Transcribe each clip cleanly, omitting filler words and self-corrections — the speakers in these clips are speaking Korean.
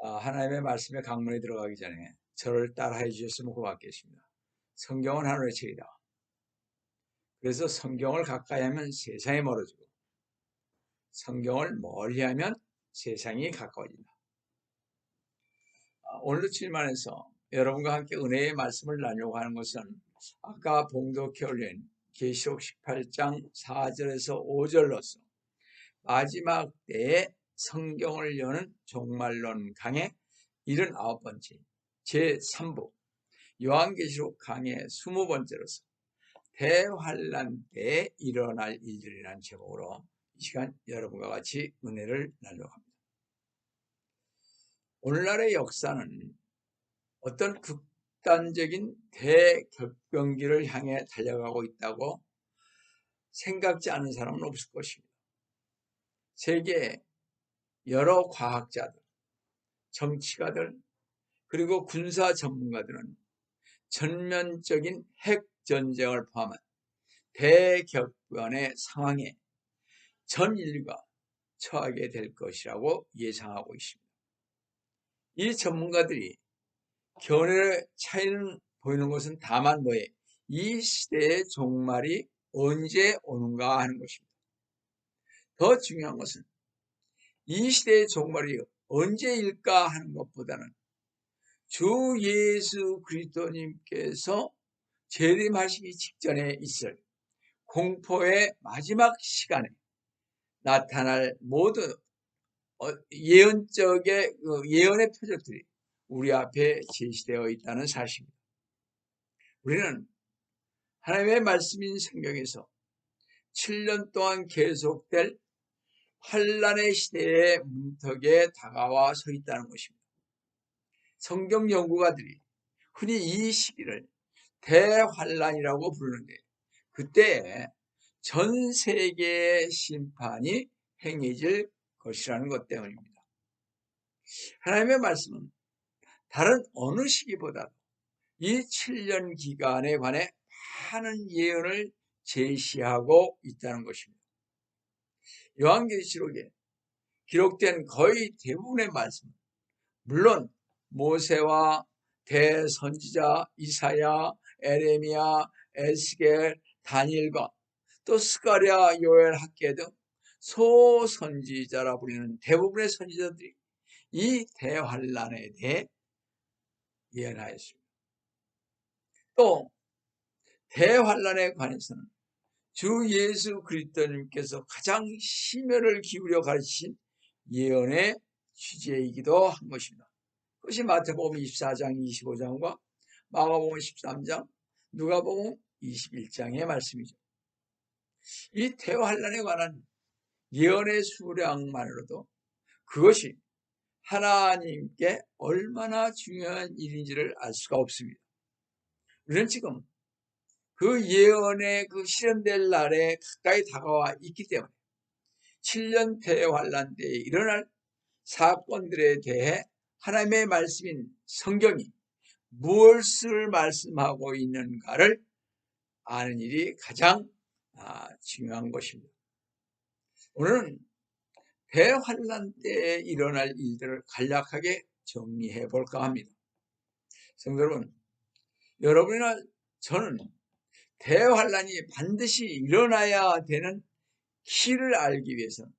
하나님의 말씀에 강론에 들어가기 전에 저를 따라해 주셨으면 고맙겠습니다. 성경은 하늘의 책이다. 그래서 성경을 가까이 하면 세상이 멀어지고 성경을 멀리하면 세상이 가까워진다. 오늘도 질문해서 여러분과 함께 은혜의 말씀을 나누려고 하는 것은 아까 봉독해 올린 계시록 18장 4절에서 5절로서 마지막 때에 성경을 여는 종말론 강의 79번째 제3부 요한계시록 강의 20번째로서 대환란 때에 일어날 일들이라는 제목으로 이 시간 여러분과 같이 은혜를 나누려고 합니다. 오늘날의 역사는 어떤 극단적인 대격변기를 향해 달려가고 있다고 생각지 않은 사람은 없을 것입니다. 세계 여러 과학자들, 정치가들, 그리고 군사 전문가들은 전면적인 핵전쟁을 포함한 대격변의 상황에 전 인류가 처하게 될 것이라고 예상하고 있습니다. 이 전문가들이 견해의 차이는 보이는 것은 다만 이 시대의 종말이 언제 오는가 하는 것입니다. 더 중요한 것은 이 시대의 종말이 언제일까 하는 것보다는 주 예수 그리스도님께서 재림하시기 직전에 있을 공포의 마지막 시간에 나타날 모든 예언의 표적들이 우리 앞에 제시되어 있다는 사실입니다. 우리는 하나님의 말씀인 성경에서 7년 동안 계속될 환란의 시대의 문턱에 다가와 서 있다는 것입니다. 성경 연구가들이 흔히 이 시기를 대환란이라고 부르는데 그때 전 세계의 심판이 행해질 것이라는 것 때문입니다. 하나님의 말씀은 다른 어느 시기보다 이 7년 기간에 관해 많은 예언을 제시하고 있다는 것입니다. 요한계시록에 기록된 거의 대부분의 말씀은 물론 모세와 대선지자 이사야, 에레미야, 에스겔, 다니엘과 또 스가랴, 요엘, 학개 등 소선지자라 불리는 대부분의 선지자들이 이 대환란에 대해 예언하였습니다. 또 대환란에 관해서는 주 예수 그리스도님께서 가장 심혈을 기울여 가르치신 예언의 취재이기도 한 것입니다. 그것이 마태복음 24장 25장과 마가복음 13장, 누가복음 21장의 말씀이죠. 이 대환란에 관한 예언의 수량만으로도 그것이 하나님께 얼마나 중요한 일인지를 알 수가 없습니다. 우리는 지금 그 예언의 그 실현될 날에 가까이 다가와 있기 때문에 7년 대환란 때에 일어날 사건들에 대해 하나님의 말씀인 성경이 무엇을 말씀하고 있는가를 아는 일이 가장 중요한 것입니다. 오늘은 대환란 때에 일어날 일들을 간략하게 정리해 볼까 합니다. 성도 여러분이나 저는 대환란이 반드시 일어나야 되는 키를 알기 위해서는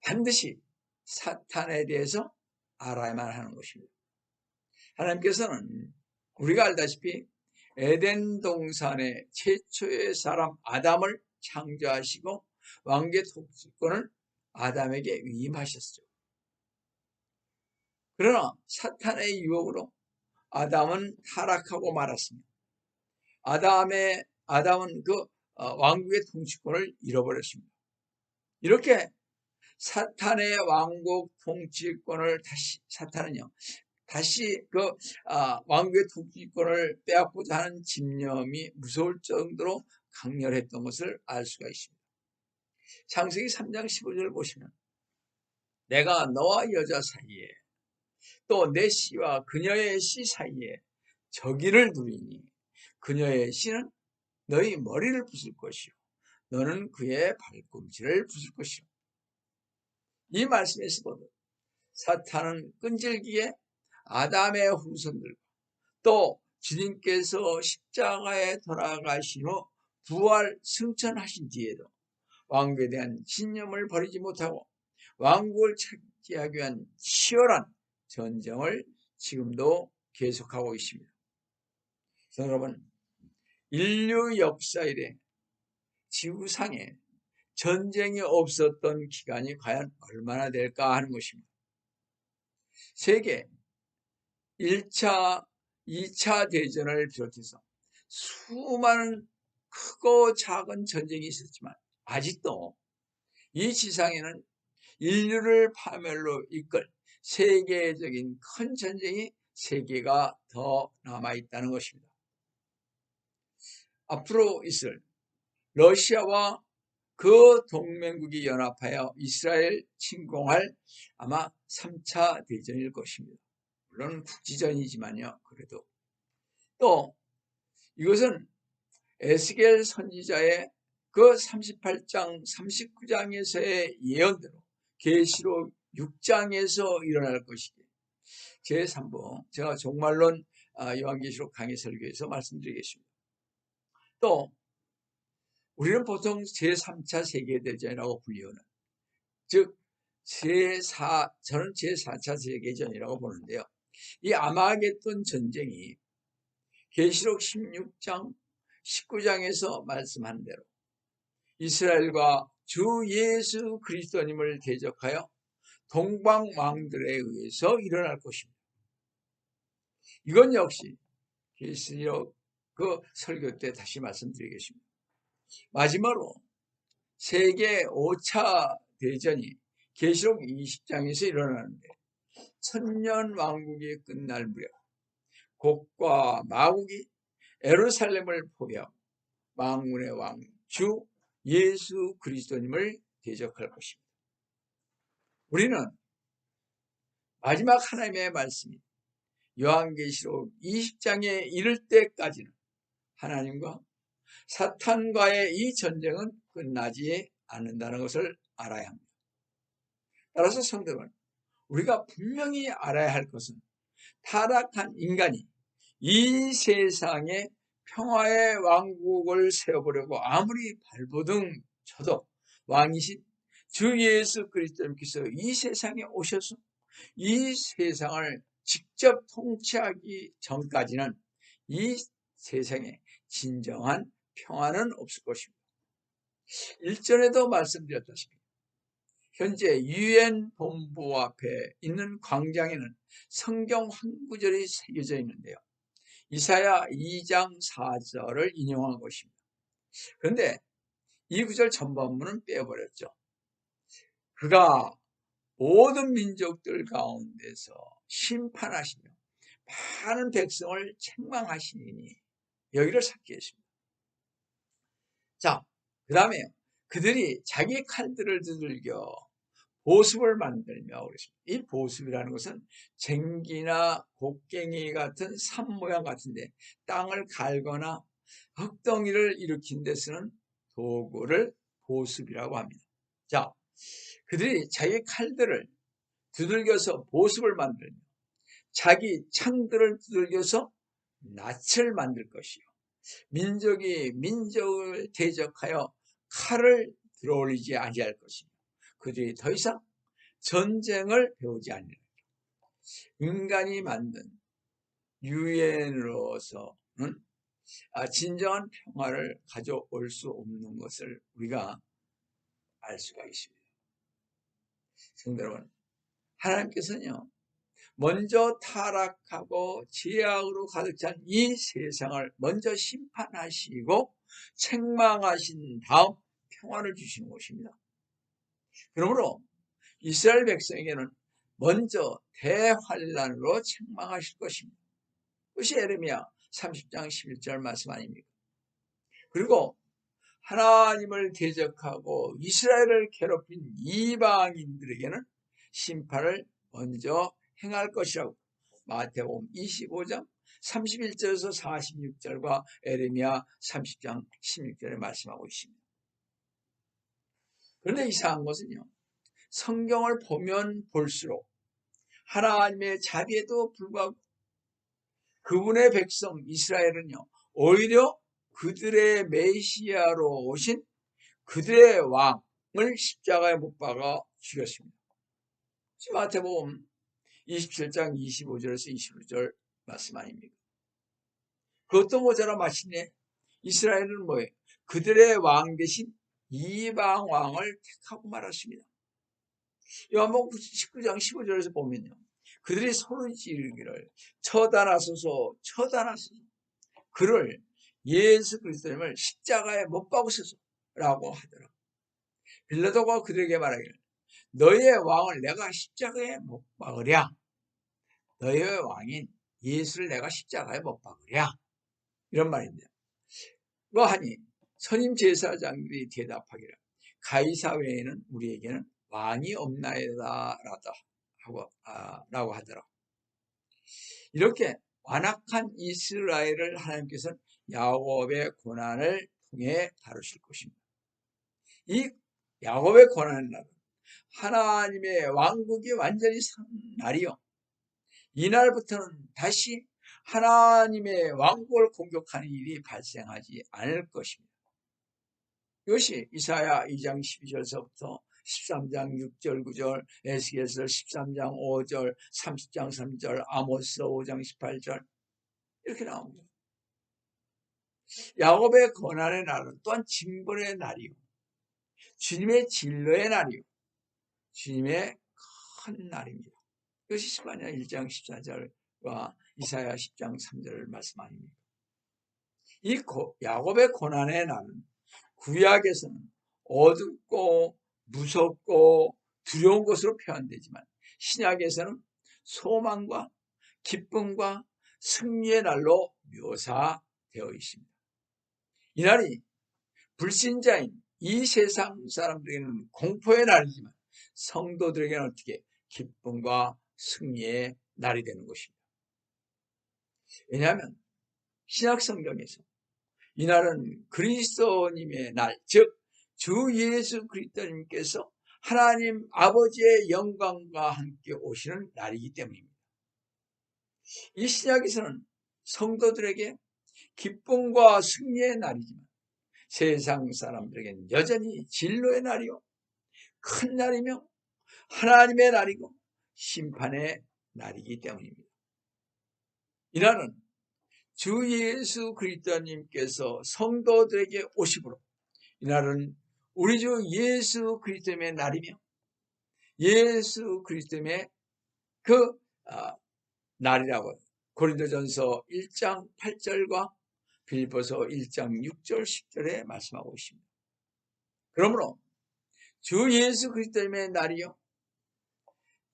반드시 사탄에 대해서 알아야만 하는 것입니다. 하나님께서는 우리가 알다시피 에덴 동산의 최초의 사람 아담을 창조하시고 왕계 통치권을 아담에게 위임하셨죠. 그러나 사탄의 유혹으로 아담은 타락하고 말았습니다. 아담은 그 왕국의 통치권을 잃어버렸습니다. 이렇게 사탄의 왕국 통치권을 사탄은요 다시 그 왕국의 통치권을 빼앗고자 하는 집념이 무서울 정도로 강렬했던 것을 알 수가 있습니다. 창세기 3장 15절을 보시면 내가 너와 여자 사이에 또 내 씨와 그녀의 씨 사이에 적의를 두리니 그녀의 씨는 너희 머리를 부술 것이요 너는 그의 발꿈치를 부술 것이요. 이 말씀에서도 사탄은 끈질기게 아담의 후손들, 또 주님께서 십자가에 돌아가신 후 부활 승천하신 뒤에도 왕국에 대한 신념을 버리지 못하고 왕국을 차지하기 위한 치열한 전쟁을 지금도 계속하고 있습니다. 여러분, 인류 역사 이래 지구상에 전쟁이 없었던 기간이 과연 얼마나 될까 하는 것입니다. 세계 1차, 2차 대전을 비롯해서 수많은 크고 작은 전쟁이 있었지만 아직도 이 지상에는 인류를 파멸로 이끌 세계적인 큰 전쟁이 3개가 더 남아있다는 것입니다. 앞으로 있을 러시아와 그 동맹국이 연합하여 이스라엘 침공할 아마 3차 대전일 것입니다. 물론 국지전이지만요. 그래도 또 이것은 에스겔 선지자의 그 38장 39장에서의 예언대로 계시록 6장에서 일어날 것이기에 제3부 제가 종말론 요한계시록 강의 설교에서 말씀드리겠습니다. 또 우리는 보통 제3차 세계대전이라고 불리우는, 즉 저는 제4차 세계전이라고 보는데요. 이 아마겟돈 전쟁이 계시록 16장 19장에서 말씀한 대로 이스라엘과 주 예수 그리스도님을 대적하여 동방 왕들에 의해서 일어날 것입니다. 이건 역시 계시록 그 설교 때 다시 말씀드리겠습니다. 마지막으로 세계 5차 대전이 계시록 20장에서 일어나는데 천년 왕국이 끝날 무렵 곡과 마국이 예루살렘을 포위하고 만군의 왕 주 예수 그리스도님을 대적할 것입니다. 우리는 마지막 하나님의 말씀이 요한계시록 20장에 이를 때까지는 하나님과 사탄과의 이 전쟁은 끝나지 않는다는 것을 알아야 합니다. 따라서 성도는 우리가 분명히 알아야 할 것은 타락한 인간이 이 세상에 평화의 왕국을 세워보려고 아무리 발버둥 쳐도 왕이신 주 예수 그리스도님께서 이 세상에 오셔서 이 세상을 직접 통치하기 전까지는 이 세상에 진정한 평화는 없을 것입니다. 일전에도 말씀드렸다시피 현재 UN 본부 앞에 있는 광장에는 성경 한 구절이 새겨져 있는데요. 이사야 2장 4절을 인용한 것입니다. 그런데 이 구절 전반부는 빼버렸죠. 그가 모든 민족들 가운데서 심판하시며 많은 백성을 책망하시니 여기를 삭제했습니다. 자, 그 다음에 그들이 자기 칼들을 두들겨 보습을 만들며 그랬습니다. 이 보습이라는 것은 쟁기나 곡괭이 같은 삽 모양 같은데 땅을 갈거나 흙덩이를 일으킨 데 쓰는 도구를 보습이라고 합니다. 자, 그들이 자기 칼들을 두들겨서 보습을 만들며 자기 창들을 두들겨서 낯을 만들 것이요. 민족이 민족을 대적하여 칼을 들어올리지 아니할 것이며 그들이 더 이상 전쟁을 배우지 않으리라. 인간이 만든 유엔으로서는 진정한 평화를 가져올 수 없는 것을 우리가 알 수가 있습니다. 성도 여러분, 하나님께서는요, 먼저 타락하고 죄악으로 가득 찬 이 세상을 먼저 심판하시고 책망하신 다음 평화를 주시는 것입니다. 그러므로 이스라엘 백성에게는 먼저 대환란으로 책망하실 것입니다. 그것이 에레미야 30장 11절 말씀 아닙니까? 그리고 하나님을 대적하고 이스라엘을 괴롭힌 이방인들에게는 심판을 먼저 행할 것이라고 마태복음 25장 31절에서 46절과 에레미야 30장 16절에 말씀하고 있습니다. 그런데 이상한 것은요, 성경을 보면 볼수록 하나님의 자비에도 불구하고 그분의 백성 이스라엘은요, 오히려 그들의 메시아로 오신 그들의 왕을 십자가에 못 박아 죽였습니다. 마태복음 27장 25절에서 26절 말씀 아닙니까? 그것도 모자라 마침내 이스라엘은 뭐예요? 그들의 왕 대신 이방 왕을 택하고 말았습니다. 요한복음 19장 15절에서 보면요, 그들이 소리 지르기를 처단하소서 처단하소서, 그를 예수 그리스도님을 십자가에 못 박으소서라고 하더라. 빌라도가 그들에게 말하기를 너희의 왕을 내가 십자가에 못 박으랴, 너희의 왕인 예수를 내가 십자가에 못 박으랴, 이런 말입니다. 뭐 하니 선임 제사장들이 대답하기를 가이사 외에는 우리에게는 왕이 없나이다 라고 하더라. 이렇게 완악한 이스라엘을 하나님께서는 야곱의 고난을 통해 다루실 것입니다. 이 야곱의 고난의 날은 하나님의 왕국이 완전히 선 날이요, 이날부터는 다시 하나님의 왕국을 공격하는 일이 발생하지 않을 것입니다. 이것이 이사야 2장 12절서부터 13장 6절 9절, 에스겔서 13장 5절, 30장 3절, 아모스 5장 18절 이렇게 나옵니다. 야곱의 고난의 날은 또한 징벌의 날이요, 주님의 진노의 날이요, 주님의 큰 날입니다. 이것이 스가랴 1장 14절과 이사야 10장 3절 말씀 아닙니까? 이 야곱의 고난의 날은 구약에서는 어둡고 무섭고 두려운 것으로 표현되지만 신약에서는 소망과 기쁨과 승리의 날로 묘사되어 있습니다. 이날이 불신자인 이 세상 사람들에게는 공포의 날이지만 성도들에게는 어떻게 기쁨과 승리의 날이 되는 것입니다. 왜냐하면 신약 성경에서 이날은 그리스도님의 날, 즉 주 예수 그리스도님께서 하나님 아버지의 영광과 함께 오시는 날이기 때문입니다. 이 신약에서는 성도들에게 기쁨과 승리의 날이지만 세상 사람들에게는 여전히 진노의 날이요, 큰 날이며 하나님의 날이고 심판의 날이기 때문입니다. 이날은 주 예수 그리스도님께서 성도들에게 오심으로 이날은 우리 주 예수 그리스도의 날이며 예수 그리스도의 그 날이라고 고린도전서 1장 8절과 빌립보서 1장 6절 10절에 말씀하고 있습니다. 그러므로 주 예수 그리스도의 날이요,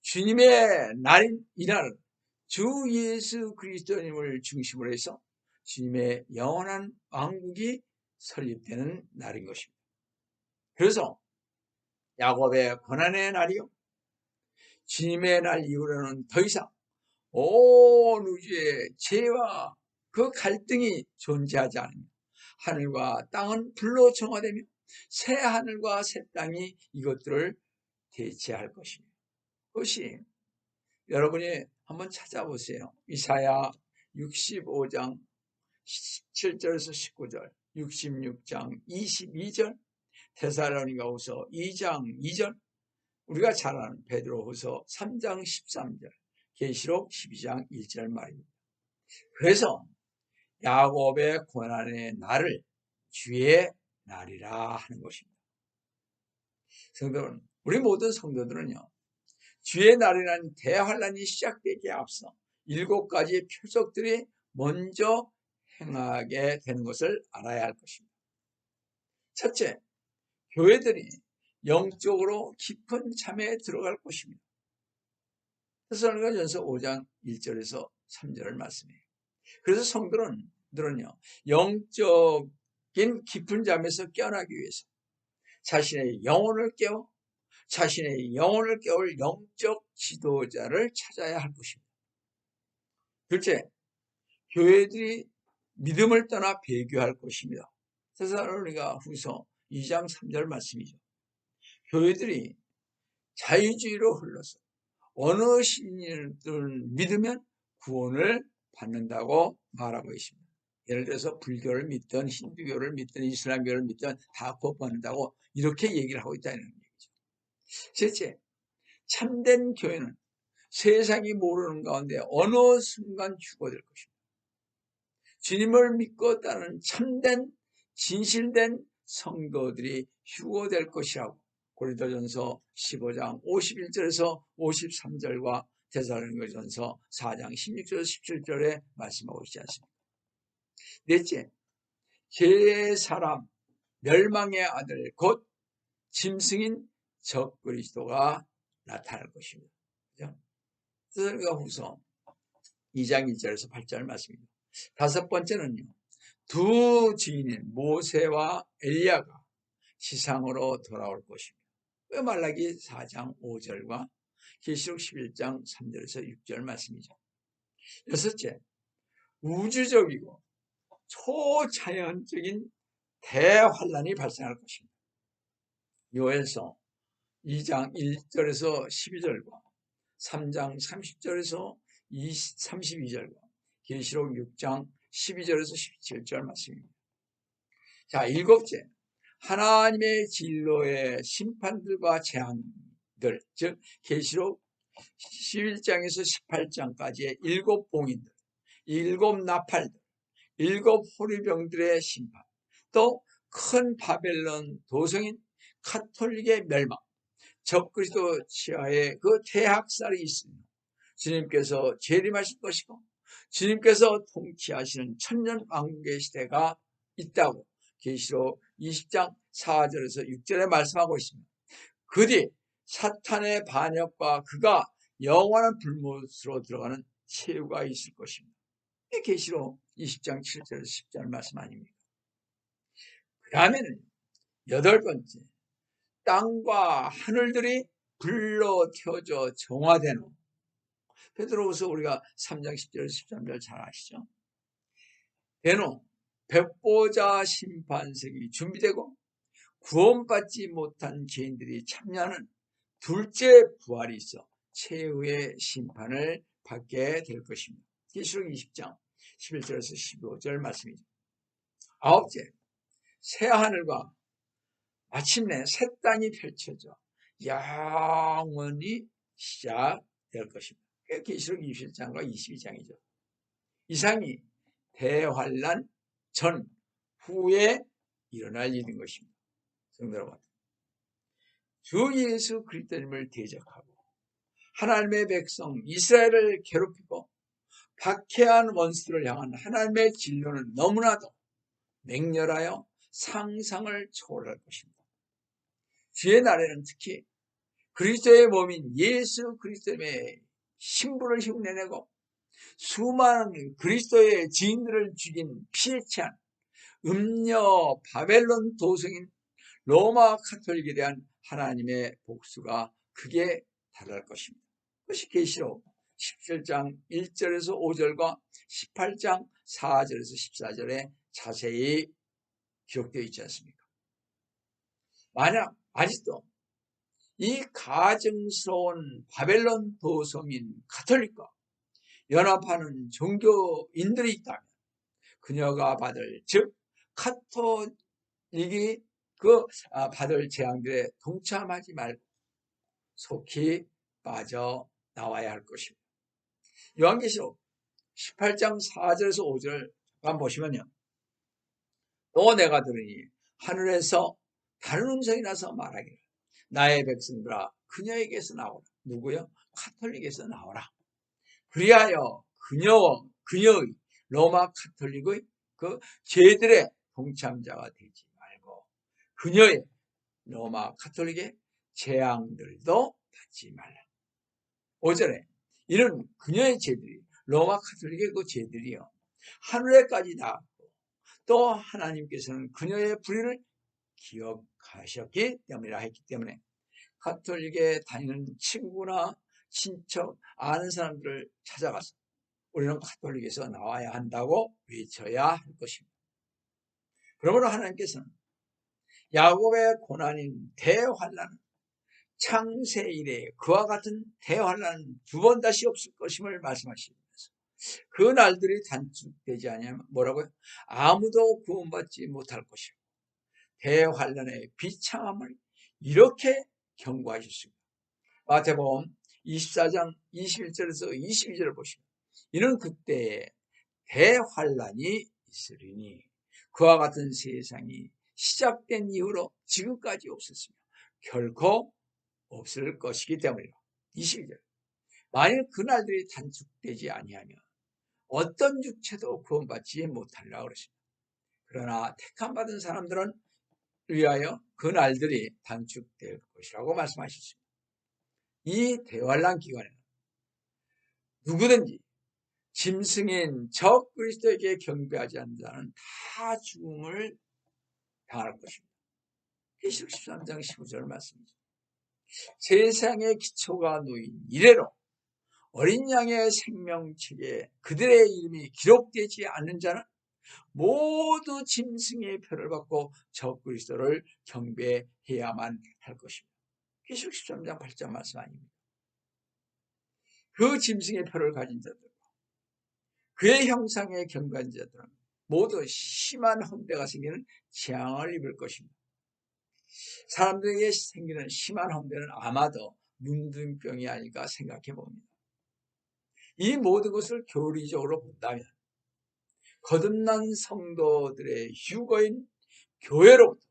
주님의 날인 이날은 주 예수 그리스도님을 중심으로 해서 주님의 영원한 왕국이 설립되는 날인 것입니다. 그래서 야곱의 고난의 날이요, 주님의 날 이후로는 더 이상 온 우주의 죄와 그 갈등이 존재하지 않으며 하늘과 땅은 불로 정화되며 새 하늘과 새 땅이 이것들을 대체할 것입니다. 그것이 여러분이 한번 찾아보세요. 이사야 65장 17절에서 19절, 66장 22절, 데살로니가후서 2장 2절, 우리가 잘 아는 베드로후서 3장 13절, 계시록 12장 1절 말입니다. 그래서 야곱의 고난의 날을 주의 날이라 하는 것입니다. 성도는, 우리 모든 성도들은요, 주의 날이라는 대환란이 시작되기에 앞서 7가지 표적들이 먼저 행하게 되는 것을 알아야 할 것입니다. 첫째, 교회들이 영적으로 깊은 잠에 들어갈 것입니다. 데살로니가전서 5장 1절에서 3절을 말씀해요. 그래서 성도들은요, 영적인 깊은 잠에서 깨어나기 위해서 자신의 영혼을 깨울 영적 지도자를 찾아야 할 것입니다. 둘째, 교회들이 믿음을 떠나 배교할 것입니다. 데살로니가후서 2장 3절 말씀이죠. 교회들이 자유주의로 흘러서 어느 신을 믿으면 구원을 받는다고 말하고 있습니다. 예를 들어서 불교를 믿든 힌두교를 믿든 이슬람교를 믿든 다 구원받는다고 이렇게 얘기를 하고 있다는 얘기죠. 셋째, 참된 교회는 세상이 모르는 가운데 어느 순간 휴거될 것입니다. 주님을 믿고 따르는 참된 진실된 성도들이 휴거될 것이라고 고린도전서 15장 51절에서 53절과 데살로니가전서 4장 16절 17절에 말씀하고 있지 않습니까? 넷째, 죄의 사람 멸망의 아들 곧 짐승인 적그리스도가 나타날 것입니다. 데살로니가후서 2장 1절에서 8절 말씀입니다. 다섯 번째는요, 두 증인인 모세와 엘리야가 지상으로 돌아올 것입니다. 말라기 4장 5절과 계시록 11장 3절에서 6절 말씀이죠. 여섯째, 우주적이고 초자연적인 대환란이 발생할 것입니다. 요엘서 2장 1절에서 12절과 3장 30절에서 32절과 계시록 6장 12절에서 17절 말씀입니다. 자, 일곱째, 하나님의 진로의 심판들과 재앙들, 즉 계시록 11장에서 18장까지의 일곱 봉인들, 일곱 나팔들, 일곱 호리병들의 심판, 또 큰 바벨론 도성인 카톨릭의 멸망, 적그리스도 치하에 그 퇴학살이 있습니다. 주님께서 재림하실 것이고 주님께서 통치하시는 천년왕국의 시대가 있다고 계시록 20장 4절에서 6절에 말씀하고 있습니다. 그 뒤 사탄의 반역과 그가 영원한 불못으로 들어가는 최후가 있을 것입니다. 이게 계시록 20장 7절에서 10절 말씀 아닙니까? 그 다음에는 여덟 번째, 땅과 하늘들이 불로 태워져 정화되는, 베드로후서 우리가 3장 10절 13절 잘 아시죠? 되노 백보자 심판석이 준비되고 구원받지 못한 죄인들이 참여하는 둘째 부활이 있어 최후의 심판을 받게 될 것입니다. 계시록 20장 11절에서 15절 말씀이죠. 아홉째, 새하늘과 마침내 새 땅이 펼쳐져 영원히 시작될 것입니다. 계시록 21장과 22장이죠. 이상이 대환란 전 후에 일어날 일인 것입니다. 성도 여러분, 주 예수 그리스도님을 대적하고 하나님의 백성 이스라엘을 괴롭히고 박해한 원수들을 향한 하나님의 진노는 너무나도 맹렬하여 상상을 초월할 것입니다. 주의 날에는 특히 그리스도의 몸인 예수 그리스도의 신부를 흉내내고 수많은 그리스도의 지인들을 죽인 피해 취한 음녀 바벨론 도성인 로마 카톨릭에 대한 하나님의 복수가 크게 달할 것입니다. 그것이 계시록 17장 1절에서 5절과 18장 4절에서 14절에 자세히 기록되어 있지 않습니까? 만약 아직도 이 가증스러운 바벨론 도성인 카톨릭과 연합하는 종교인들이 있다면 그녀가 받을, 즉 카톨릭이 받을 재앙들에 동참하지 말고 속히 빠져나와야 할 것입니다. 요한계시록 18장 4절에서 5절 잠깐 보시면요, 또 내가 들으니 하늘에서 다른 음성이 나서 말하기를 나의 백성들아 그녀에게서 나오라. 누구요? 카톨릭에서 나오라. 그리하여 그녀의 로마 카톨릭의 그 죄들의 동참자가 되지 말고 그녀의 로마 카톨릭의 재앙들도 받지 말라. 5절에 이런 그녀의 죄들이, 로마 카톨릭의 그 죄들이요, 하늘에까지 닿았고 또 하나님께서는 그녀의 불의를 기억하셨기 때문이라 했기 때문에 카톨릭에 다니는 친구나 친척, 아는 사람들을 찾아가서 우리는 카톨릭에서 나와야 한다고 외쳐야 할 것입니다. 그러므로 하나님께서는 야곱의 고난인 대환란을 창세 이래 그와 같은 대환란은 두 번 다시 없을 것임을 말씀하시면서 그 날들이 단축되지 않으면 뭐라고요? 아무도 구원받지 못할 것이요 대환란의 비참함을 이렇게 경고하셨습니다. 마태복음 24장 21절에서 22절을 보시면 이는 그때에 대환란이 있으리니 그와 같은 세상이 시작된 이후로 지금까지 없었으며 결코 없을 것이기 때문이라. 22절 만일 그날들이 단축되지 아니하면 어떤 육체도 구원받지 못하리라 그러십니다. 그러나 택함 받은 사람들은 위하여 그날들이 단축될 것이라고 말씀하셨습니다. 이 대환란 기간에는 누구든지 짐승인 적 그리스도에게 경배하지 않는 자는 다 죽음을 당할 것입니다. 계시록 13장 15절 말씀이죠. 세상의 기초가 놓인 이래로 어린 양의 생명책에 그들의 이름이 기록되지 않는 자는 모두 짐승의 표를 받고 적 그리스도를 경배해야만 할 것입니다. 계시록 13장 8절 말씀 아닙니다. 그 짐승의 표를 가진 자들 그의 형상에 경배한 자들은 모두 심한 헌대가 생기는 재앙을 입을 것입니다. 사람들에게 생기는 심한 헌대는 아마도 문둥병이 아닐까 생각해 봅니다. 이 모든 것을 교리적으로 본다면 거듭난 성도들의 휴거인 교회로부터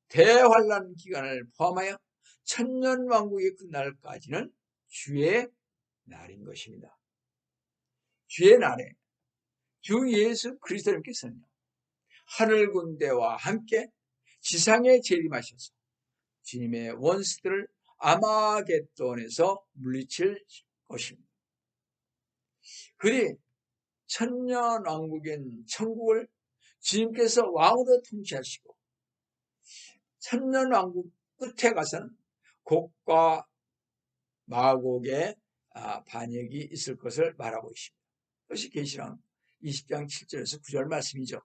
대환란 기간을 포함하여 천년왕국이 끝날까지는 주의 날인 것입니다. 주의 날에 주 예수 그리스도님께서는 하늘 군대와 함께 지상에 재림하셔서 주님의 원수들을 아마겟돈에서 물리칠 것입니다. 그리 천년왕국인 천국을 주님께서 왕으로 통치하시고 천년왕국 끝에 가서는 곡과 마곡의 반역이 있을 것을 말하고 있습니다. 그것이 계시록 20장 7절에서 9절 말씀이죠.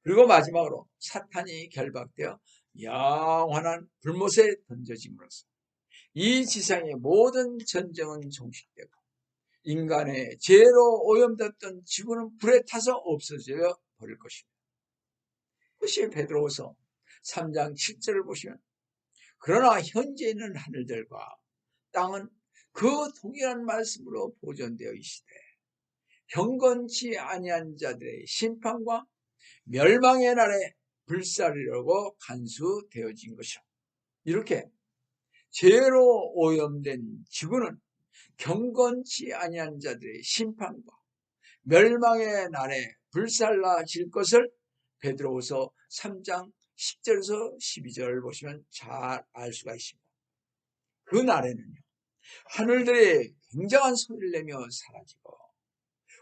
그리고 마지막으로 사탄이 결박되어 영원한 불못에 던져짐으로써 이 지상의 모든 전쟁은 종식되고 인간의 죄로 오염됐던 지구는 불에 타서 없어져 버릴 것입니다. 그것이 베드로후서 3장 7절을 보시면 그러나 현재 있는 하늘들과 땅은 그 동일한 말씀으로 보존되어 있으되 경건치 아니한 자들의 심판과 멸망의 날에 불사르려고 간수되어진 것이라. 이렇게 죄로 오염된 지구는 경건치 아니한 자들의 심판과 멸망의 날에 불살라질 것을 베드로후서 3장 10절에서 12절을 보시면 잘 알 수가 있습니다. 그 날에는요 하늘들이 굉장한 소리를 내며 사라지고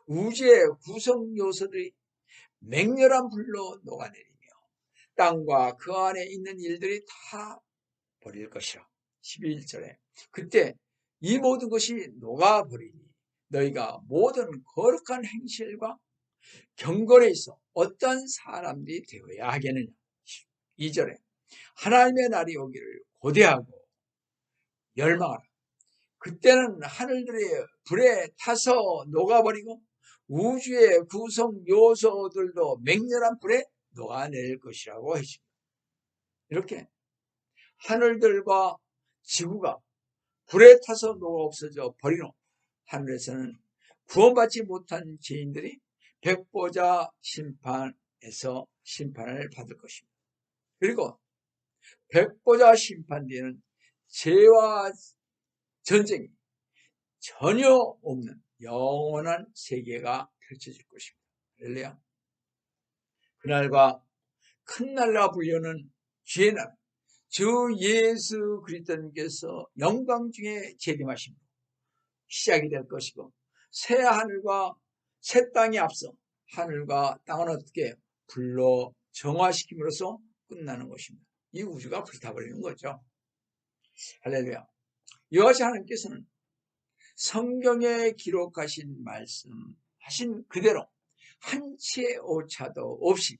우주의 구성 요소들이 맹렬한 불로 녹아내리며 땅과 그 안에 있는 일들이 다 버릴 것이라. 11절에 그때 이 모든 것이 녹아버리니 너희가 모든 거룩한 행실과 경건에 있어 어떤 사람들이 되어야 하겠느냐. 2절에 하나님의 날이 오기를 고대하고 열망하라. 그때는 하늘들이 불에 타서 녹아버리고 우주의 구성 요소들도 맹렬한 불에 녹아낼 것이라고 했습니다. 이렇게 하늘들과 지구가 불에 타서 녹아 없어져 버린 후 하늘에서는 구원받지 못한 죄인들이 백보자 심판에서 심판을 받을 것입니다. 그리고 백보자 심판 뒤에는 죄와 전쟁이 전혀 없는 영원한 세계가 펼쳐질 것입니다. 할렐루야. 그날과 큰 날과 불리는 주의 날, 주 예수 그리스도님께서 영광 중에 재림하십니다. 시작이 될 것이고 새 하늘과 새 땅이 앞서 하늘과 땅은 어떻게 불로 정화시킴으로써 끝나는 것입니다. 이 우주가 불타버리는 거죠. 할렐루야. 여호와 하나님께서는 성경에 기록하신 말씀하신 그대로 한치의 오차도 없이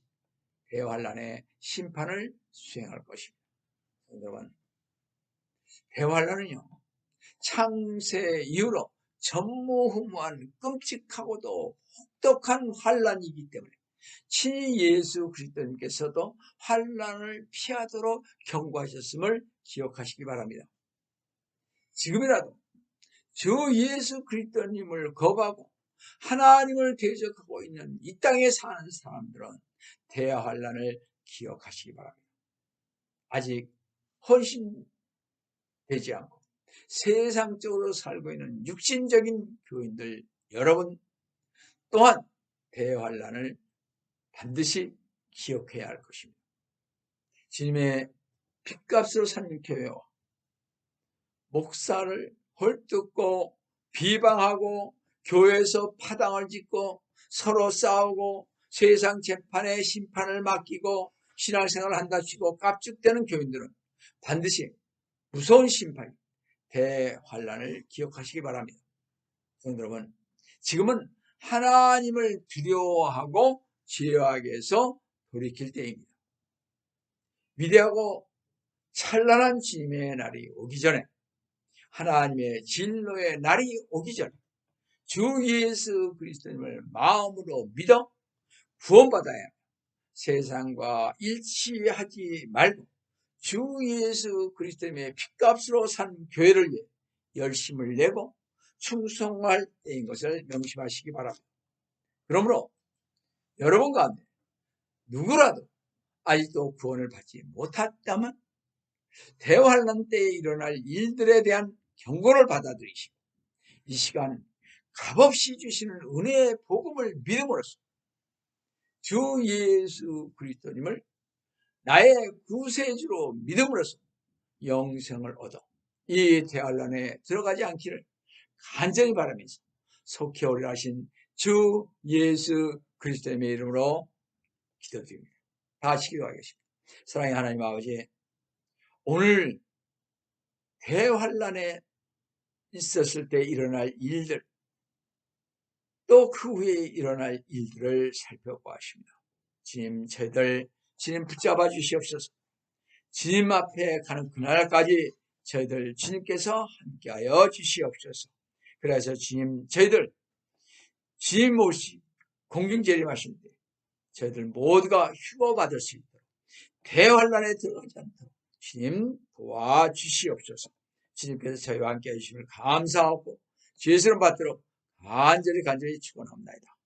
대환란의 심판을 수행할 것입니다. 여러분, 대환란은요, 창세 이후로 전무후무한 끔찍하고도 혹독한 환란이기 때문에 친히 예수 그리스도님께서도 환란을 피하도록 경고하셨음을 기억하시기 바랍니다. 지금이라도 주 예수 그리스도님을 거부하고 하나님을 대적하고 있는 이 땅에 사는 사람들은 대환란을 기억하시기 바랍니다. 아직 헌신되지 않고 세상적으로 살고 있는 육신적인 교인들 여러분 또한 대환란을 반드시 기억해야 할 것입니다. 주님의 핏값으로 산 교회와 목사를 헐뜯고 비방하고 교회에서 파당을 짓고 서로 싸우고 세상 재판에 심판을 맡기고 신앙생활을 한다 치고 깝죽대는 교인들은 반드시 무서운 심판, 대환란을 기억하시기 바랍니다. 성도 여러분, 지금은 하나님을 두려워하고 죄악에서 돌이킬 때입니다. 위대하고 찬란한 주님의 날이 오기 전에, 하나님의 진노의 날이 오기 전에 주 예수 그리스도님을 마음으로 믿어 구원받아야 합니다. 세상과 일치하지 말고 주 예수 그리스도님의 핏값으로 산 교회를 위해 열심을 내고 충성할 때인 것을 명심하시기 바랍니다. 그러므로 여러분 가운데 누구라도 아직도 구원을 받지 못했다면 대환란 때에 일어날 일들에 대한 경고를 받아들이시고 이 시간 값없이 주시는 은혜의 복음을 믿음으로써 주 예수 그리스도님을 나의 구세주로 믿음으로써 영생을 얻어 이 대환란에 들어가지 않기를 간절히 바라면서 속히 오리라 하신 주 예수 그리스도님의 이름으로 기도드립니다. 다 같이 기도하겠습니다. 사랑의 하나님 아버지, 오늘 대환란에 있었을 때 일어날 일들, 또 그 후에 일어날 일들을 살펴보았습니다. 주님, 저희들 주님 붙잡아 주시옵소서. 주님 앞에 가는 그날까지 저희들 주님께서 함께하여 주시옵소서. 그래서 주님, 저희들 주님 오시 공중재림하실 때 저희들 모두가 휴거받을 수 있도록 대환란에 들어가지 않도록 주님 도와주시옵소서. 주님께서 저희와 함께 해주심을 감사하고 주의 이름 받도록 간절히 축원합니다.